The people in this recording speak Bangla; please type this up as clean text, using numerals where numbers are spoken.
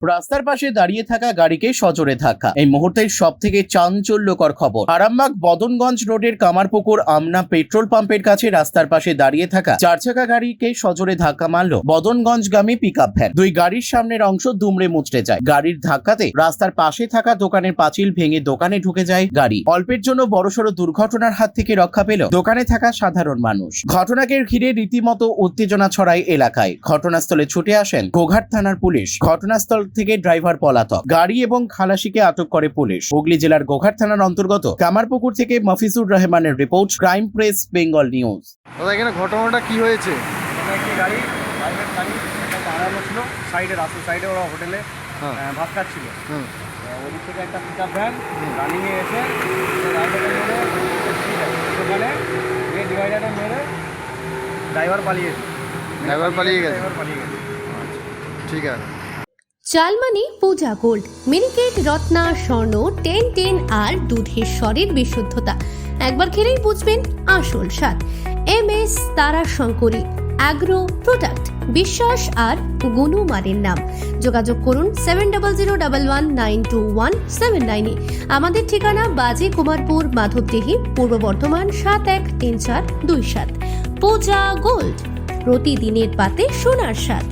রাস্তার পাশে দাঁড়িয়ে থাকা গাড়িকে সজোরে ধাক্কা। এই মুহূর্তের সব থেকে চাঞ্চল্যকর খবর, আরামবাগ বদনগঞ্জ রোডের কামারপুকুর আমনা পেট্রোল পাম্পের কাছে রাস্তার পাশে দাঁড়িয়ে থাকা 4 চাকা গাড়িকে সজোরে ধাক্কা মারল বদনগঞ্জগামী পিকআপ ভ্যান। দুই গাড়ির সামনের অংশ দুমড়ে মুচড়ে যায়। গাড়ির ধাক্কাতে রাস্তার পাশে থাকা দোকানের পাঁচিল ভেঙে দোকানে ঢুকে যায় গাড়ি। অল্পের জন্য বড়সড় দুর্ঘটনার হাত থেকে রক্ষা পেল দোকানে থাকা সাধারণ মানুষ। ঘটনাকে ঘিরে রীতিমতো উত্তেজনা ছড়ায় এলাকায়। ঘটনাস্থলে ছুটে আসেন গোঘাট থানার পুলিশ। ঘটনাস্থল থেকে ড্রাইভার পলাতক। গাড়ি এবং খালাসিকে আটক করে পুলিশ। হুগলি জেলার গোঘাট থানার অন্তর্গত কামারপুকুর থেকে মফিজুর রহমানের report, crime press, Bengal news. দাদা এখানে ঘটনাটা কি হয়েছে? একটি গাড়ি প্রাইভেট গাড়ি দাঁড়ানো ছিল সাইডে, রাস্তার সাইডে, ওরা হোটেলে ভাত খাচ্ছিল। ওদিক থেকে একটা পিকআপ ভ্যান রানিংয়ে এসে রাইডারে মেরে দোকানে গিয়ে ডিভাইডারে মেরে ড্রাইভার পালিয়ে গেছে। ঠিক আছে। চালমানি পূজা গোল্ড, মিনিকেট, রত্না, স্বর্ণ, 10 আর দুধের স্বরের বিশুদ্ধতা। একবার খেলেই বুঝবেন আসল স্বাদ। MS তারা শঙ্করী অ্যাগ্রো প্রোডাক্ট, বিশ্বাস আর গুণমানের নাম। যোগাযোগ করুন 7001192179 আমাদের ঠিকানা বাজে কুমারপুর, মাধবদেহি, পূর্ব বর্ধমান 713427। পূজা গোল্ড, প্রতিদিনের পাতে সোনার স্বাদ।